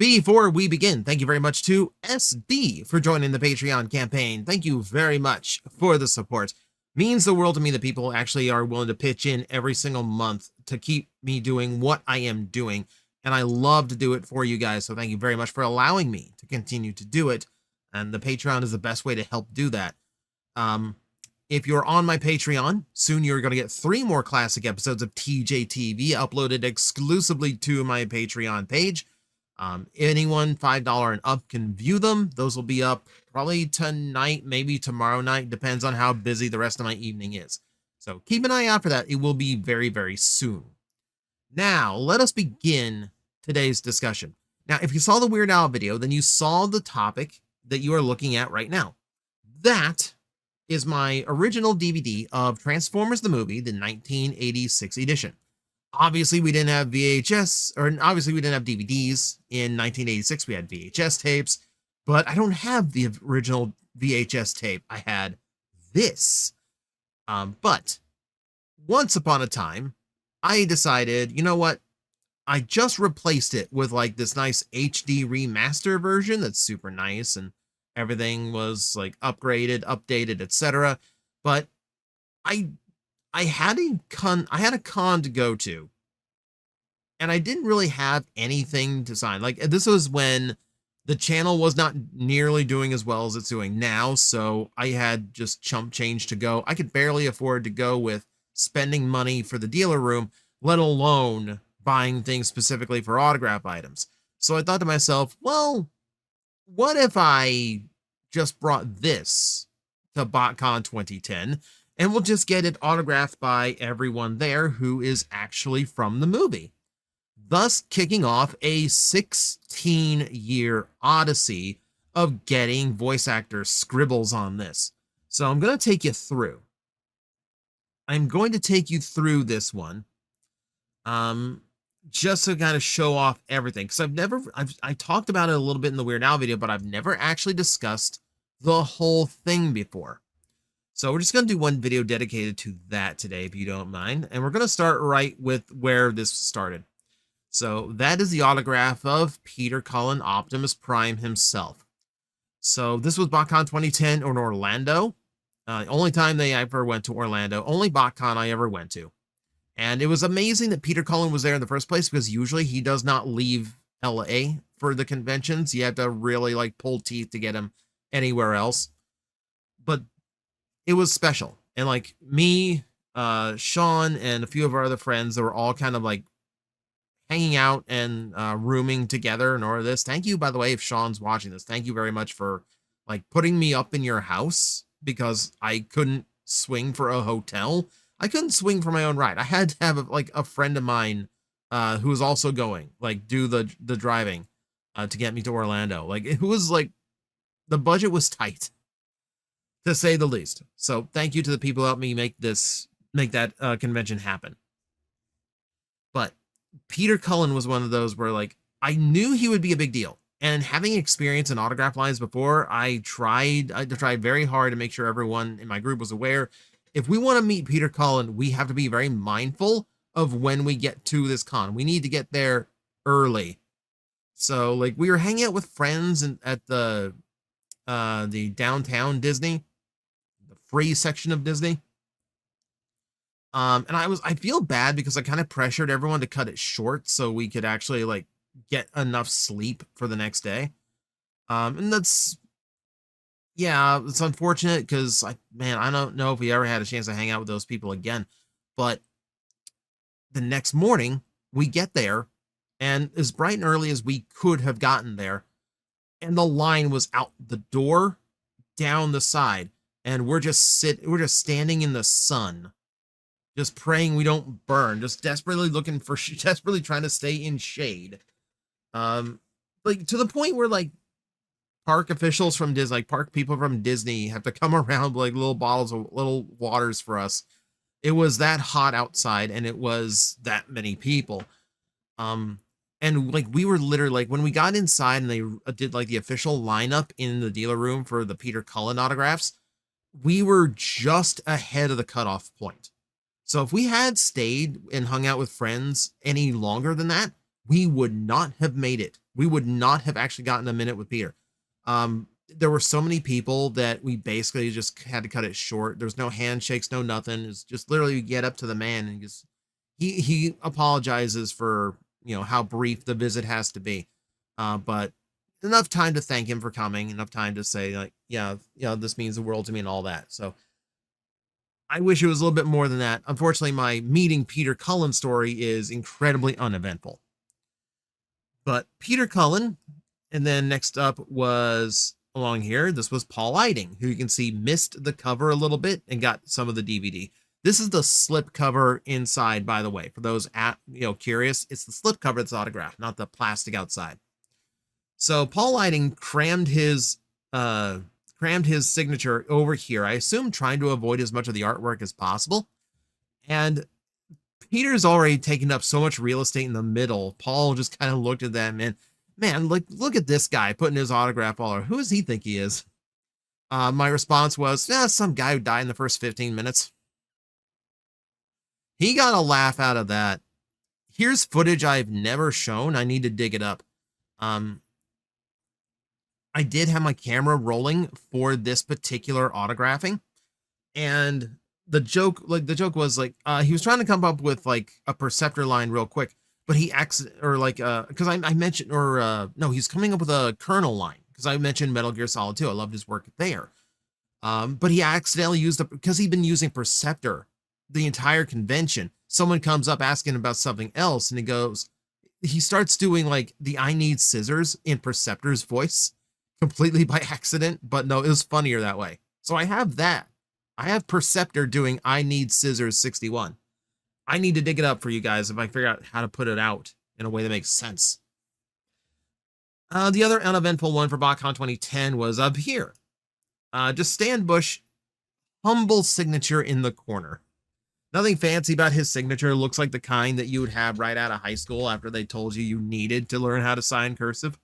Before we begin, thank you very much to SB for joining the Patreon campaign. Thank you very much for the support. Means the world to me that people actually are willing to pitch in every single month to keep me doing what I am doing. And I love to do it for you guys. So thank you very much for allowing me to continue to do it. And the Patreon is the best way to help do that. If you're on my Patreon, soon you're going to get 3 more classic episodes of TJTV uploaded exclusively to my Patreon page. Anyone $5 and up can view them. Those will be up probably tonight, maybe tomorrow night, depends on how busy the rest of my evening is. So keep an eye out for that. It will be very, very soon. Now, let us begin today's discussion. Now, if you saw the Weird Al video, then you saw the topic that you are looking at right now. That is my original DVD of Transformers the movie, the 1986 edition. Obviously, we didn't have VHS, or obviously we didn't have DVDs. In 1986, we had VHS tapes, but I don't have the original VHS tape. I had this. But once upon a time, I decided, you know what? I just replaced it with like this nice HD remaster version that's super nice and everything was like upgraded, updated, etc. But I had a con to go to, and I didn't really have anything to sign. Like, this was when the channel was not nearly doing as well as it's doing now, so I had just chump change to go. I could barely afford to go with spending money for the dealer room, let alone buying things specifically for autograph items. So I thought to myself, well, what if I just brought this to BotCon 2010 and we'll just get it autographed by everyone there who is actually from the movie, thus kicking off a 16-year odyssey of getting voice actor scribbles on this. So I'm going to take you through. I'm going to take you through this one. Just to kind of show off everything, because I talked about it a little bit in the Weird Al video, but I've never actually discussed the whole thing before. So we're just going to do one video dedicated to that today, if you don't mind. And we're going to start right with where this started. So that is the autograph of Peter Cullen, Optimus Prime himself. So this was BotCon 2010 in Orlando. Only time they ever went to Orlando, only BotCon I ever went to. And it was amazing that Peter Cullen was there in the first place, because usually he does not leave LA for the conventions. You have to really like pull teeth to get him anywhere else. But it was special. And like me, Sean, and a few of our other friends that were all kind of like hanging out and rooming together in order to this. Thank you, by the way, if Sean's watching this. Thank you very much for like putting me up in your house, because I couldn't swing for a hotel. I couldn't swing for my own ride. I had to have like a friend of mine who was also going, like, do the driving to get me to Orlando. Like, it was like the budget was tight, to say the least. So thank you to the people who helped me make that convention happen. But Peter Cullen was one of those where like I knew he would be a big deal. And having experience in autograph lines before, I tried very hard to make sure everyone in my group was aware. If we want to meet Peter Cullen, we have to be very mindful of when we get to this con. We need to get there early. So like we were hanging out with friends at the downtown Disney, the free section of Disney. And I feel bad because I kind of pressured everyone to cut it short so we could actually like get enough sleep for the next day. And that's, yeah, it's unfortunate because I don't know if we ever had a chance to hang out with those people again. But the next morning we get there, and as bright and early as we could have gotten there, and the line was out the door, down the side, and we're just standing in the sun, just praying we don't burn, just desperately desperately trying to stay in shade. Like to the point where like park officials from Disney, like park people from Disney, have to come around with like little bottles of little waters for us. It was that hot outside, and it was that many people. And like we were literally like when we got inside and they did like the official lineup in the dealer room for the Peter Cullen autographs, we were just ahead of the cutoff point. So if we had stayed and hung out with friends any longer than that, we would not have made it we would not have actually gotten a minute with Peter. There were so many people that we basically just had to cut it short. There's no handshakes, no nothing. It's just literally get up to the man and just he apologizes for how brief the visit has to be, but enough time to thank him for coming, enough time to say like, yeah, this means the world to me and all that. So I wish it was a little bit more than that. Unfortunately, my meeting Peter Cullen story is incredibly uneventful. But Peter Cullen, and then next up was along here, this was Paul Eiding, who you can see missed the cover a little bit and got some of the DVD. This is the slip cover inside, by the way, for those curious. It's the slip cover that's autographed, not the plastic outside. So Paul Eiding crammed his signature over here, I assume trying to avoid as much of the artwork as possible. And Peter's already taken up so much real estate in the middle. Paul just kind of looked at them and, man, like, look at this guy putting his autograph all over. Who does he think he is? My response was, some guy who died in the first 15 minutes. He got a laugh out of that. Here's footage I've never shown. I need to dig it up. I did have my camera rolling for this particular autographing, and the joke was like, he was trying to come up with like a Perceptor line real quick, but he because I mentioned, no, he's coming up with a Colonel line because I mentioned Metal Gear Solid 2. I loved his work there. But he accidentally used because he'd been using Perceptor the entire convention. Someone comes up asking about something else, and he starts doing like the I need scissors in Perceptor's voice completely by accident, but no, it was funnier that way. So I have that. I have Perceptor doing I need scissors 61. I need to dig it up for you guys if I figure out how to put it out in a way that makes sense. The other uneventful one for BotCon 2010 was up here. Just Stan Bush, humble signature in the corner. Nothing fancy about his signature. Looks like the kind that you would have right out of high school after they told you needed to learn how to sign cursive.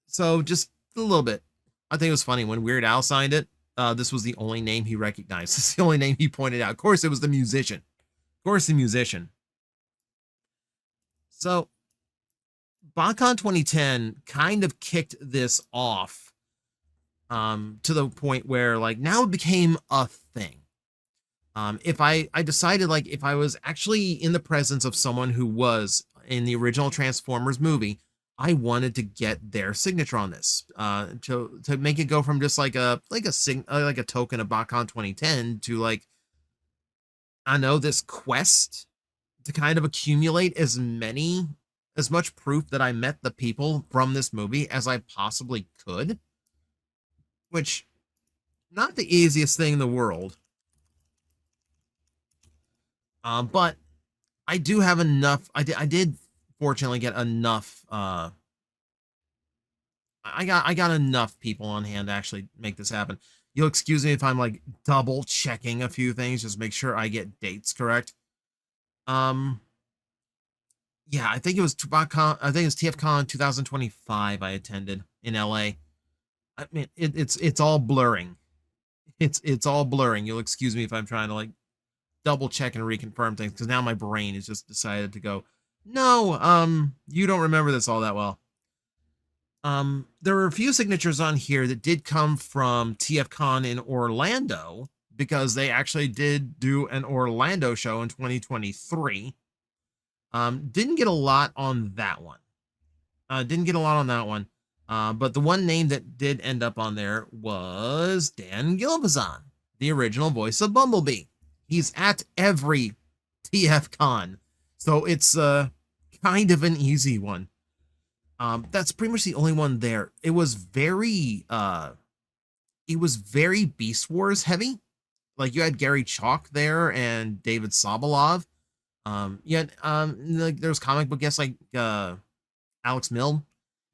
So just a little bit. I think it was funny when Weird Al signed it. This was the only name he recognized. It's the only name he pointed out. Of course, it was the musician. So BotCon 2010 kind of kicked this off to the point where like now it became a thing. If I decided like if I was actually in the presence of someone who was in the original Transformers movie, I wanted to get their signature on this to make it go from just like a token of BotCon 2010 to like, I know, this quest to kind of accumulate as much proof that I met the people from this movie as I possibly could, which not the easiest thing in the world. But I do have enough. I did fortunately get enough. I got enough people on hand to actually make this happen. You'll excuse me if I'm like double checking a few things, just make sure I get dates correct. Yeah, I think it was TFCon 2025 I attended in LA. I mean, it's all blurring. It's all blurring. You'll excuse me if I'm trying to like double check and reconfirm things because now my brain has just decided to go, no, you don't remember this all that well. There were a few signatures on here that did come from TFCon in Orlando because they actually did do an Orlando show in 2023. Didn't get a lot on that one. But the one name that did end up on there was Dan Gilvezan, the original voice of Bumblebee. He's at every TFCon, so it's kind of an easy one. That's pretty much the only one there. It was very Beast Wars heavy. Like you had Gary Chalk there and David Sobolov. Like there's comic book guests like Alex Milne.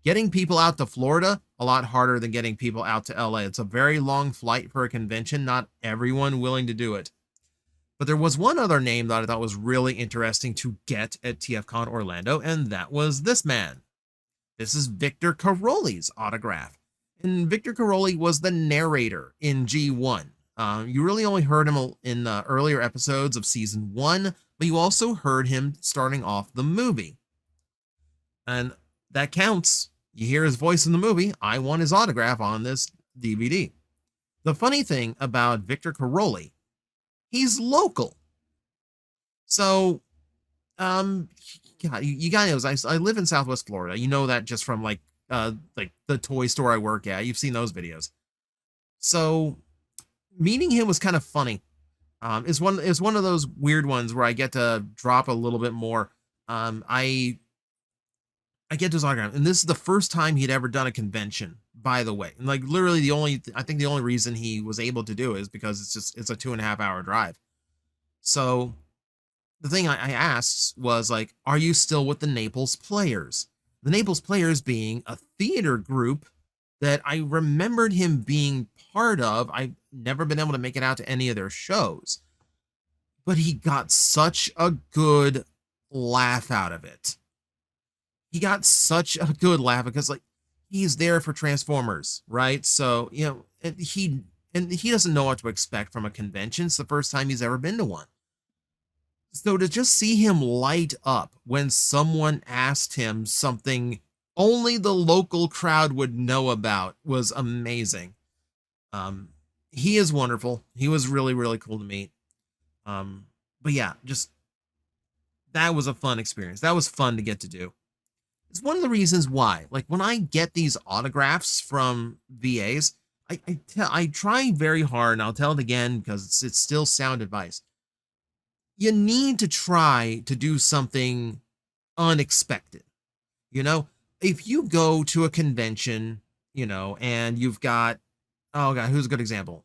Getting people out to Florida, a lot harder than getting people out to LA. It's a very long flight for a convention. Not everyone willing to do it. But there was one other name that I thought was really interesting to get at TFCon Orlando, and that was this man. This is Victor Caroli's autograph. And Victor Caroli was the narrator in G1. You really only heard him in the earlier episodes of season 1, but you also heard him starting off the movie. And that counts. You hear his voice in the movie. I want his autograph on this DVD. The funny thing about Victor Caroli, he's local. So, God, you guys, I live in Southwest Florida. You know that just from like the toy store I work at. You've seen those videos. So meeting him was kind of funny. Is one of those weird ones where I get to drop a little bit more. I get his autograph, and this is the first time he'd ever done a convention, by the way. And like literally I think the only reason he was able to do it is because it's a 2.5 hour drive. So the thing I asked was like, are you still with the Naples Players? The Naples Players being a theater group that I remembered him being part of. I've never been able to make it out to any of their shows, but he got such a good laugh out of it. He got such a good laugh because like he's there for Transformers, right? So, you know, and he doesn't know what to expect from a convention. It's the first time he's ever been to one. So to just see him light up when someone asked him something only the local crowd would know about was amazing. He is wonderful. He was really, really cool to meet. But yeah, just that was a fun experience. That was fun to get to do. It's one of the reasons why, like when I get these autographs from VAs, I try very hard, and I'll tell it again because it's still sound advice. You need to try to do something unexpected. You know, if you go to a convention, you know, and you've got, oh god, who's a good example?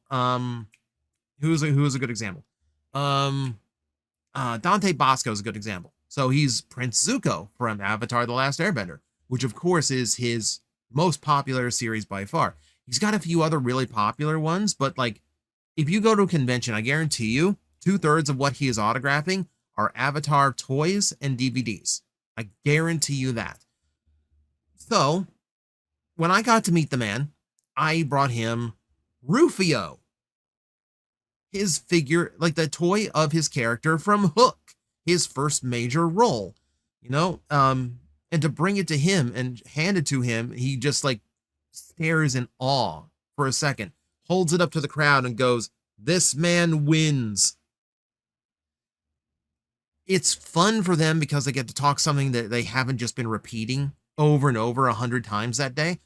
Who's a good example? Dante Bosco is a good example. So he's Prince Zuko from Avatar: The Last Airbender, which of course is his most popular series by far. He's got a few other really popular ones, but like if you go to a convention, I guarantee you 2/3 of what he is autographing are Avatar toys and DVDs. I guarantee you that. So when I got to meet the man, I brought him Rufio, his figure, like the toy of his character from Hook, his first major role, you know, and to bring it to him and hand it to him, he just like stares in awe for a second, holds it up to the crowd and goes, "This man wins." It's fun for them because they get to talk something that they haven't just been repeating over and over 100 times that day.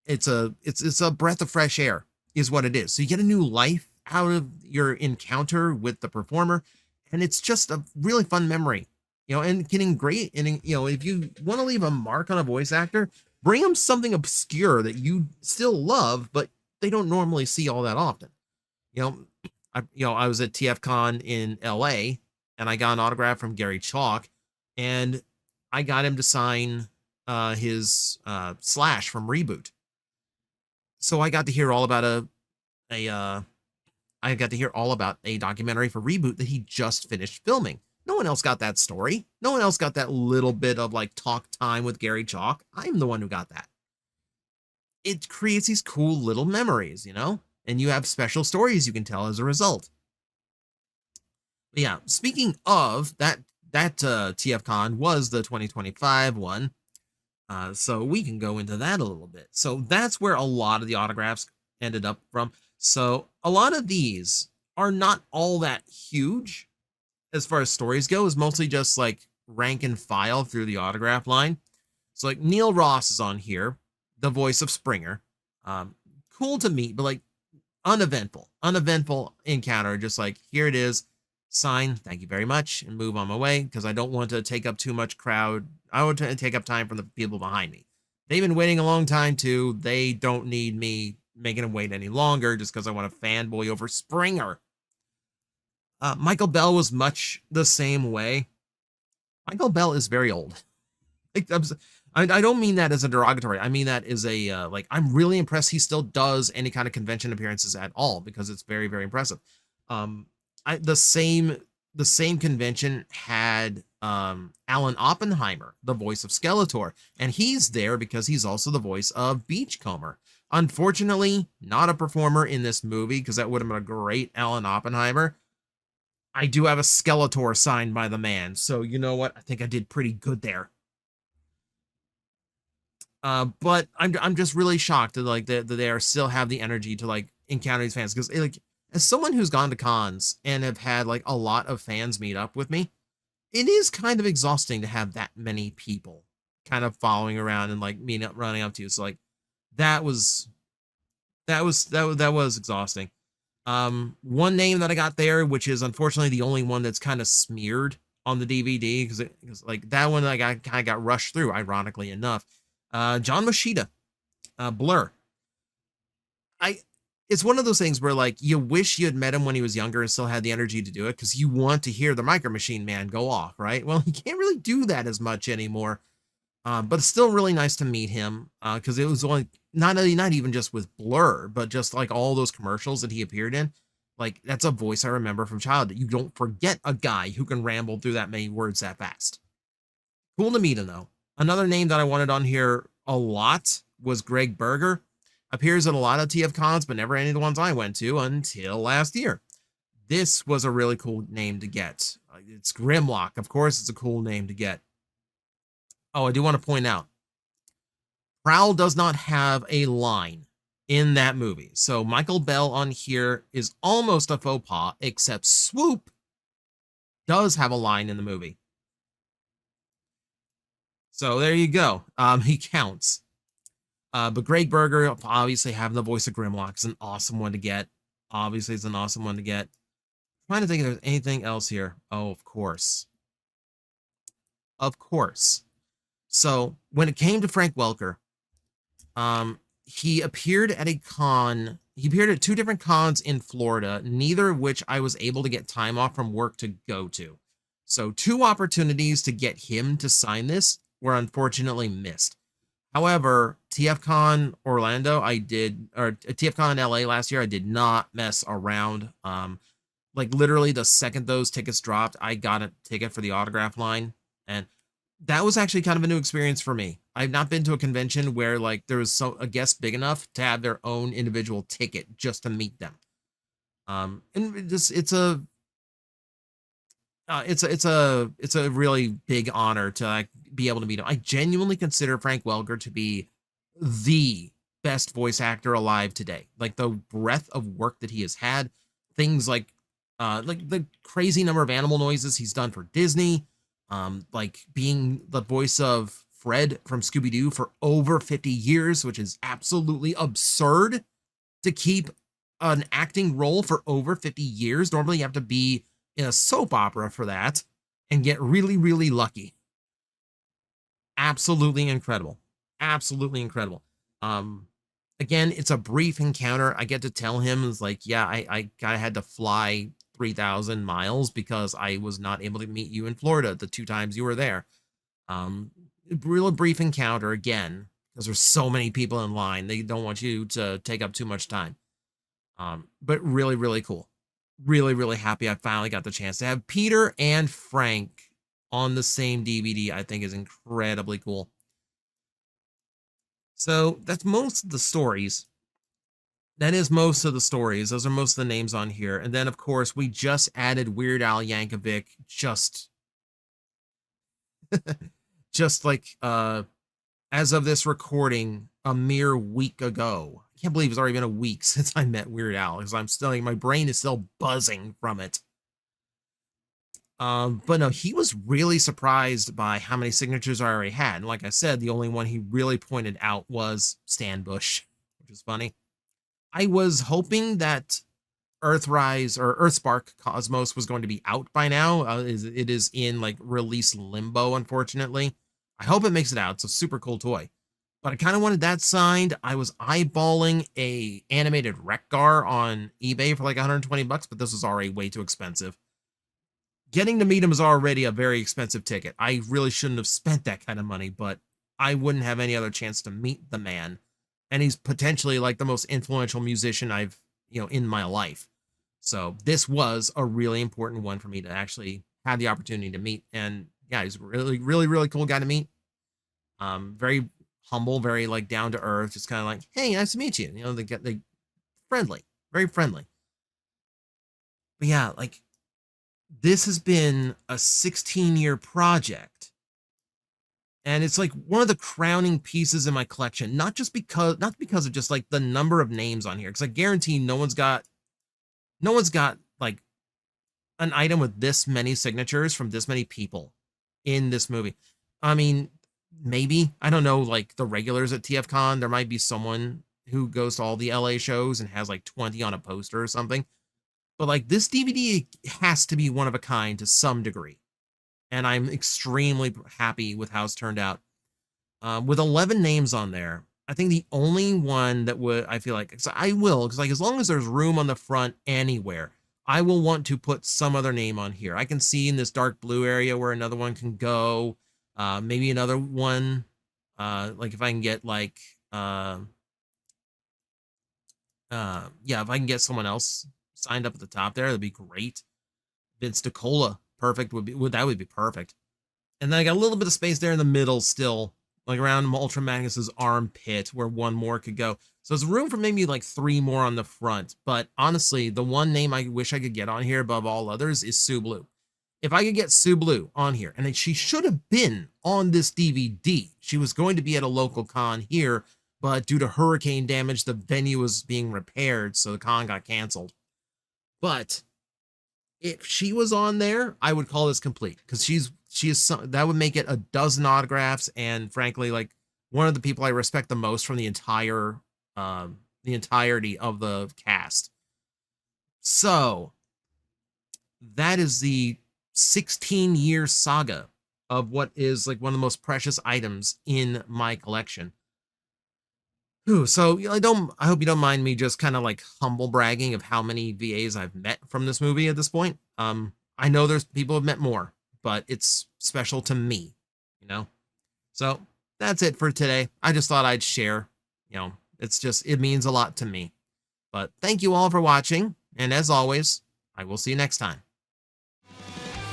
It's a breath of fresh air is what it is. So you get a new life out of your encounter with the performer, and it's just a really fun memory, you know, and getting great. And, you know, if you want to leave a mark on a voice actor, bring them something obscure that you still love, but they don't normally see all that often. You know, I was at TFCon in LA and I got an autograph from Gary Chalk, and I got him to sign his Slash from Reboot. So I got to hear all about I got to hear all about a documentary for Reboot that he just finished filming. No one else got that story. No one else got that little bit of like talk time with Gary Chalk. I'm the one who got that. It creates these cool little memories, you know, and you have special stories you can tell as a result. But yeah, speaking of that, TFCon was the 2025 one. So we can go into that a little bit. So that's where a lot of the autographs ended up from. So a lot of these are not all that huge as far as stories go. It's mostly just like rank and file through the autograph line. So like Neil Ross is on here, the voice of Springer. Cool to meet, but like uneventful encounter. Just like, here it is, sign, thank you very much, and move on my way, because I don't want to take up too much crowd. I want to take up time from the people behind me. They've been waiting a long time too. They don't need me making them wait any longer just because I want to fanboy over Springer. Michael Bell was much the same way. Michael Bell is very old. I don't mean that as a derogatory. I mean that as a like, I'm really impressed he still does any kind of convention appearances at all, because it's very, very impressive. The same convention had Alan Oppenheimer, the voice of Skeletor, and he's there because he's also the voice of Beachcomber. Unfortunately, not a performer in this movie, because that would have been a great Alan Oppenheimer. I do have a Skeletor signed by the man, so you know what? I think I did pretty good there. But I'm just really shocked that like that they are still have the energy to like encounter these fans because like as someone who's gone to cons and have had like a lot of fans meet up with me, it is kind of exhausting to have that many people kind of following around and like meeting up, running up to you. So like that was that was exhausting. One name that I got there, which is unfortunately the only one that's kind of smeared on the DVD because like that one I got kind of got rushed through, ironically enough. John Machida, Blur. I it's one of those things where like you wish you had met him when he was younger and still had the energy to do it because you want to hear the Micro Machine Man go off, right? Well, he can't really do that as much anymore. But it's still really nice to meet him because it was only not even just with Blur, but just like all those commercials that he appeared in. Like that's a voice I remember from childhood. You don't forget a guy who can ramble through that many words that fast. Cool to meet him though. Another name that I wanted on here a lot was Greg Berger. Appears at a lot of TF cons, but never any of the ones I went to until last year. This was a really cool name to get. It's Grimlock. Of course, it's a cool name to get. Oh, I do want to point out, Prowl does not have a line in that movie. So Michael Bell on here is almost a faux pas, except Swoop does have a line in the movie. So there you go. He counts. But Greg Berger, obviously having the voice of Grimlock is an awesome one to get. Obviously, it's an awesome one to get. I'm trying to think if there's anything else here. Oh, of course. Of course. So when it came to Frank Welker, he appeared at a con. He appeared at two different cons in Florida, neither of which I was able to get time off from work to go to. So two opportunities to get him to sign this were unfortunately missed. However, TFCon Orlando, I did, or TFCon LA last year, I did not mess around. Like literally the second those tickets dropped, I got a ticket for the autograph line, and that was actually kind of a new experience for me. I've not been to a convention where like there was a guest big enough to have their own individual ticket just to meet them. And it's a really big honor to like be able to meet him. I genuinely consider Frank Welker to be the best voice actor alive today. Like the breadth of work that he has had, things like the crazy number of animal noises he's done for Disney, like being the voice of Fred from Scooby-Doo for over 50 years, which is absolutely absurd to keep an acting role for over 50 years. Normally you have to be in a soap opera for that and get really, really lucky. Absolutely incredible. Absolutely incredible. Again, it's a brief encounter. I get to tell him, it's like, yeah, I had to fly 3,000 miles because I was not able to meet you in Florida the two times you were there. Real brief encounter again, because there's so many people in line. They don't want you to take up too much time. But really, really cool. Really, really happy I finally got the chance to have Peter and Frank on the same DVD. I think is incredibly cool. So that's most of the stories. That is most of the stories. Those are most of the names on here. And then, of course, we just added Weird Al Yankovic just just like as of this recording a mere week ago. I can't believe it's already been a week since I met Weird Al because I'm still like, my brain is still buzzing from it. But no, he was really surprised by how many signatures I already had. And like I said, the only one he really pointed out was Stan Bush, which is funny. I was hoping that Earthrise or Earthspark Cosmos was going to be out by now. It is in like release limbo, unfortunately. I hope it makes it out. It's a super cool toy. But I kind of wanted that signed. I was eyeballing a animated Wreck-Gar on eBay for like 120 bucks, but this was already way too expensive. Getting to meet him is already a very expensive ticket. I really shouldn't have spent that kind of money, but I wouldn't have any other chance to meet the man. And he's potentially like the most influential musician I've, in my life. So this was a really important one for me to actually have the opportunity to meet. And yeah, he's a really, really, really cool guy to meet. Very humble, very like down to earth, just kind of like, hey, nice to meet you. They friendly, very friendly. But yeah, like this has been a 16-year project. And it's like one of the crowning pieces in my collection, not because of just like the number of names on here, because I guarantee no one's got like an item with this many signatures from this many people in this movie. I mean, maybe, I don't know, like the regulars at TFCon, there might be someone who goes to all the LA shows and has like 20 on a poster or something. But like this DVD has to be one of a kind to some degree. And I'm extremely happy with how it's turned out. With 11 names on there, I think the only one that would, I feel like, because like as long as there's room on the front anywhere, I will want to put some other name on here. I can see in this dark blue area where another one can go. Maybe another one, like if I can get like, yeah, if I can get someone else signed up at the top there, that'd be great. Vince DiCola, perfect, would be perfect. And then I got a little bit of space there in the middle still, like around Ultra Magnus's armpit where one more could go. So there's room for maybe like 3 more on the front. But honestly, the one name I wish I could get on here above all others is Sue Blue. If I could get Sue Blue on here, and then she should have been on this DVD. She was going to be at a local con here, but due to hurricane damage, the venue was being repaired, so the con got canceled. But if she was on there, I would call this complete, because that would make it a dozen autographs, and frankly, like one of the people I respect the most from the entirety of the cast. So that is the 16-year saga of what is like one of the most precious items in my collection. Ooh, so I hope you don't mind me just kind of like humble bragging of how many VAs I've met from this movie at this point. I know there's people have met more, but it's special to me, you know? So that's it for today. I just thought I'd share, it means a lot to me. But thank you all for watching. And as always, I will see you next time.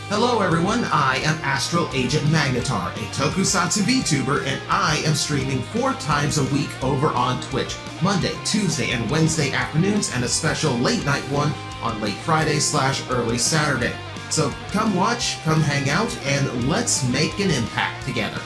Hello everyone, I am Astral Agent Magnetar, a Tokusatsu VTuber, and I am streaming 4 times a week over on Twitch, Monday, Tuesday, and Wednesday afternoons, and a special late night one on late Friday/early Saturday. So come watch, come hang out, and let's make an impact together.